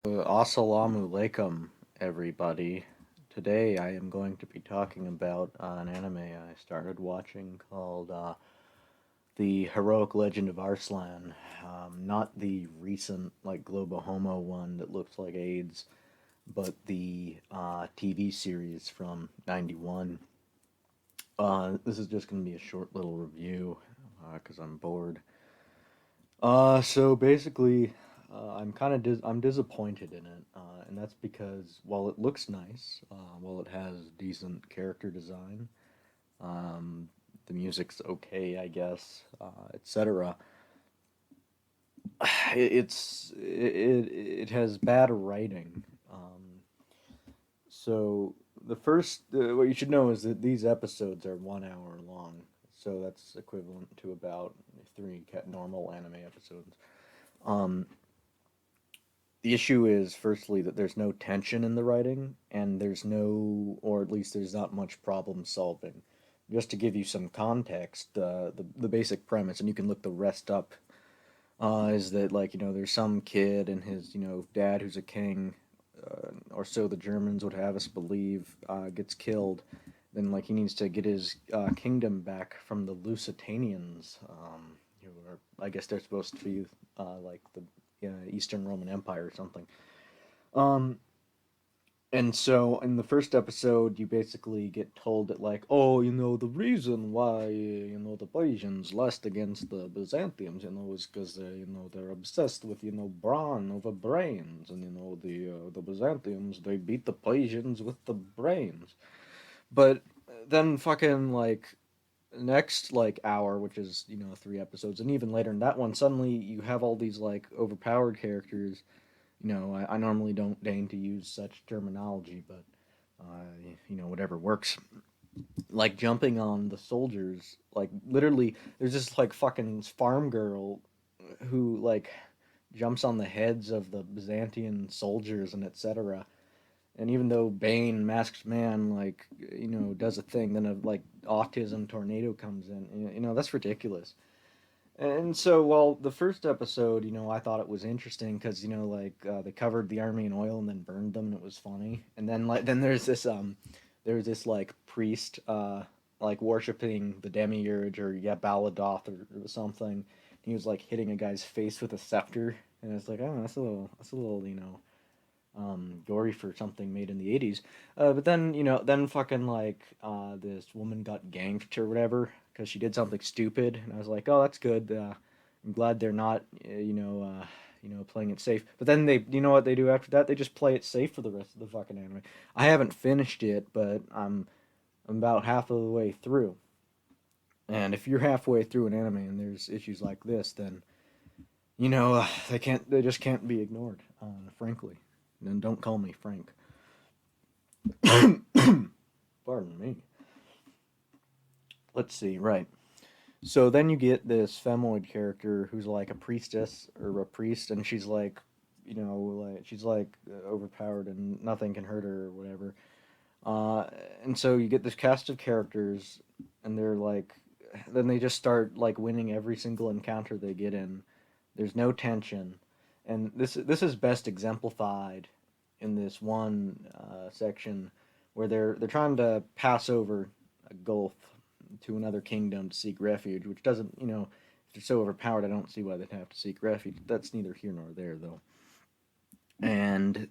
Assalamu alaikum, everybody. Today I am going to be talking about an anime I started watching called The Heroic Legend of Arslan. Not the recent, like, Globo Homo one that looks like AIDS, but the TV series from 91. This is just going to be a short little review because I'm bored. So basically, I'm kind of I'm disappointed in it, and that's because while it looks nice, while it has decent character design, um, the music's okay, I guess, etc. It has bad writing. So the first what you should know is that these episodes are 1 hour long, so that's equivalent to about three normal anime episodes. Um, the issue is firstly that there's no tension in the writing and there's no, or at least there's not much problem solving. Just to give you some context, the basic premise, and you can look the rest up, is that, like, there's some kid and his dad who's a king, or so the Germans would have us believe, gets killed. Then, like, he needs to get his kingdom back from the Lusitanians, who are, I guess they're supposed to be like the Eastern Roman Empire or something. Um, and so in the first episode, you basically get told that, like, oh, the reason why the Persians lost against the Byzantiums, is because they're obsessed with brawn over brains, and the Byzantiums, they beat the Persians with the brains. But then fucking, like, next, like, hour, which is 3 episodes, and even later in that one, suddenly you have all these, like, overpowered characters. I normally don't deign to use such terminology, but whatever works. Like, jumping on the soldiers, like, literally, there's this, like, fucking farm girl who, like, jumps on the heads of the Byzantine soldiers and etc. And even though Bane, Masked Man, like, does a thing, then a, like, autism tornado comes in. That's ridiculous. And so, well, the first episode, I thought it was interesting because like, they covered the army in oil and then burned them, and it was funny. And then, like, then there's this, like, priest, like, worshiping the demiurge, or yeah, Baladoth, or something. He was, like, hitting a guy's face with a scepter, and it's like, oh, that's a little gory for something made in the 80s. But then, then fucking, like, this woman got ganked or whatever because she did something stupid, and I was like, oh, that's good. I'm glad they're not, playing it safe. But then they, you know what they do after that? They just play it safe for the rest of the fucking anime. I haven't finished it, but I'm about half of the way through. And if you're halfway through an anime and there's issues like this, then they just can't be ignored. Frankly, and don't call me Frank. Pardon me. Let's see. Right. So then you get this femoid character who's like a priestess or a priest, and she's like, like, she's like overpowered and nothing can hurt her or whatever. Uh, and so you get this cast of characters, and they're like, then they just start, like, winning every single encounter they get in. There's no tension, and this is best exemplified in this one section where they're trying to pass over a gulf to another kingdom to seek refuge, which doesn't, if they're so overpowered, I don't see why they'd have to seek refuge. That's neither here nor there, though. And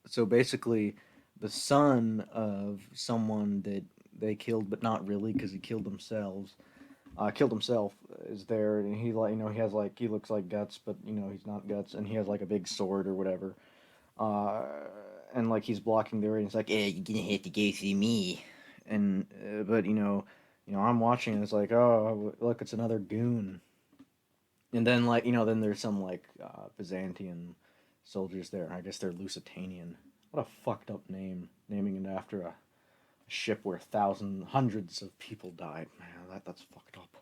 so basically, the son of someone that they killed, but not really, because he killed himself, is there, and he, like, he has, like, he looks like Guts, but he's not Guts, and he has, like, a big sword or whatever, uh, and, like, he's blocking the way, and he's like, you're gonna have to go through me, and but I'm watching, and it's like, oh, look, it's another goon, and then, like, then there's some, like, Byzantine soldiers there. I guess they're Lusitanian. What a fucked up name, naming it after a ship where hundreds of people died. Man, that's fucked up.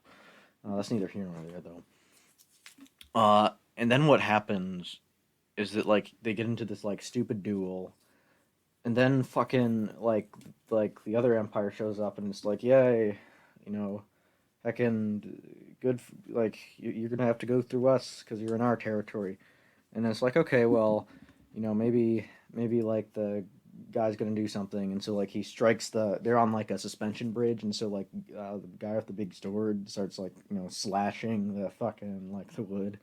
That's neither here nor there, though. And then what happens is that, like, they get into this, like, stupid duel, and then fucking, like the other empire shows up, and it's like, yay, you know, heckin' good, like, you're gonna have to go through us because you're in our territory, and it's like, okay, well, maybe like the guy's gonna do something, and so like he strikes they're on like a suspension bridge, and so like the guy with the big sword starts like slashing the fucking like the wood.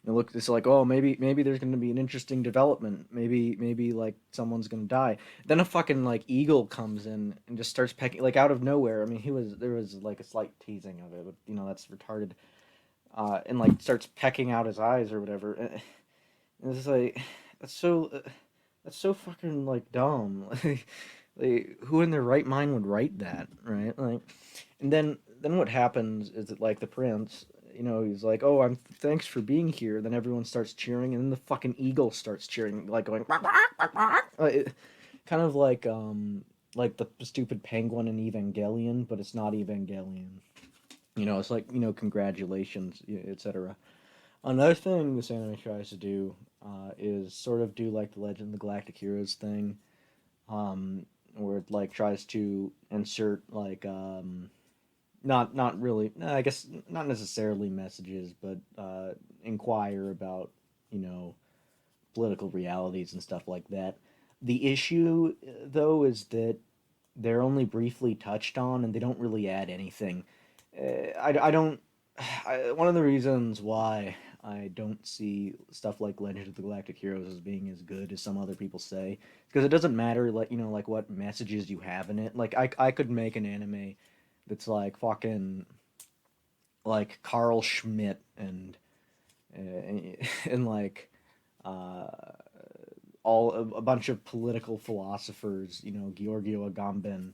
And it's like, oh, maybe there's gonna be an interesting development. Maybe like someone's gonna die. Then a fucking like eagle comes in and just starts pecking like out of nowhere. I mean, he was there was like a slight teasing of it, but that's retarded. And like starts pecking out his eyes or whatever. And it's like that's so that's so fucking like dumb. Like, who in their right mind would write that, right? Like, and then what happens is that like the prince, he's like, "Oh, I'm thanks for being here." Then everyone starts cheering, and then the fucking eagle starts cheering, like going, kind of like the stupid penguin in Evangelion, but it's not Evangelion. It's like congratulations, etc. Another thing this anime tries to do is sort of do like the Legend of the Galactic Heroes thing, where it like tries to insert like not really, I guess not necessarily messages, but inquire about you know political realities and stuff like that. The issue though is that they're only briefly touched on and they don't really add anything. I don't. One of the reasons why I don't see stuff like Legend of the Galactic Heroes as being as good as some other people say, because it doesn't matter like like what messages you have in it. Like I could make an anime that's like fucking like Carl Schmidt and like uh, all a bunch of political philosophers, Giorgio Agamben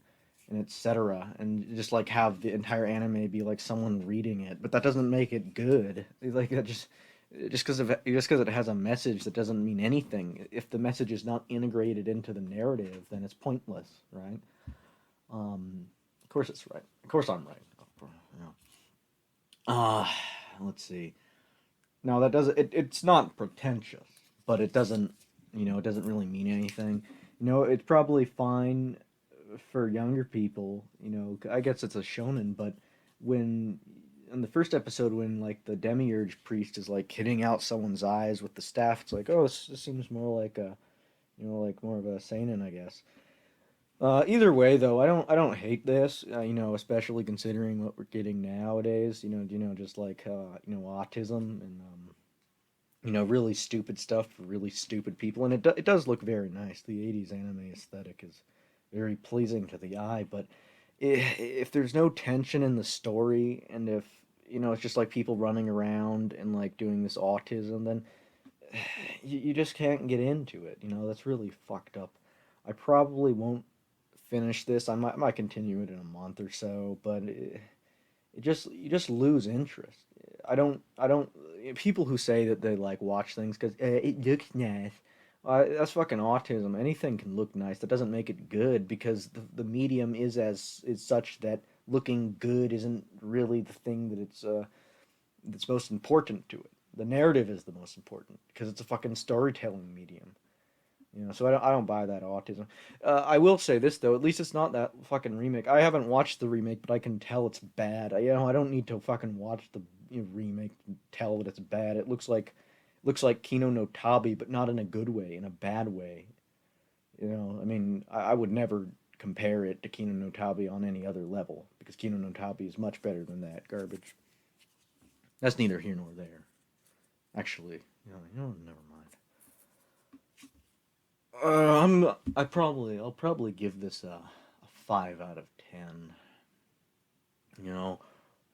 and etc. And just like have the entire anime be like someone reading it, but that doesn't make it good. Like that just because it has a message that doesn't mean anything. If the message is not integrated into the narrative, then it's pointless, right? Of course it's right. Of course I'm right. Yeah. Uh, let's see. No, that doesn't. It's not pretentious, but it doesn't really mean anything. It's probably fine for younger people. I guess it's a shonen, but when in the first episode, when like the demiurge priest is like hitting out someone's eyes with the staff, it's like, oh, this seems more like a, like more of a seinen, I guess. Either way, though, I don't hate this. Especially considering what we're getting nowadays. Just like autism and really stupid stuff for really stupid people, and it does look very nice. The '80s anime aesthetic is very pleasing to the eye, but if there's no tension in the story, and if it's just like people running around and like doing this autism, then you just can't get into it. That's really fucked up. I probably won't finish this. I might continue it in a month or so, but it just you just lose interest. I don't people who say that they like watch things because it looks nice. That's fucking autism. Anything can look nice. That doesn't make it good because the medium is such that looking good isn't really the thing that it's that's most important to it. The narrative is the most important because it's a fucking storytelling medium. So I don't buy that autism. I will say this though, at least it's not that fucking remake. I haven't watched the remake, but I can tell it's bad. I don't need to fucking watch the remake to tell that it's bad. It looks like Kino no Tabi, but not in a good way, in a bad way. I mean, I would never compare it to Kino no Tabi on any other level because Kino no Tabi is much better than that garbage. That's neither here nor there. Actually, never mind. I'll probably give this a 5 out of 10. You know,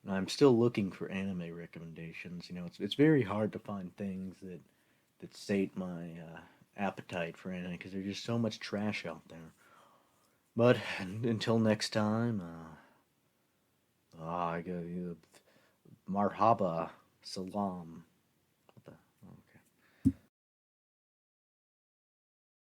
I'm still looking for anime recommendations. It's very hard to find things that sate my appetite for anime because there's just so much trash out there. But until next time, I got you. Marhaba, salam.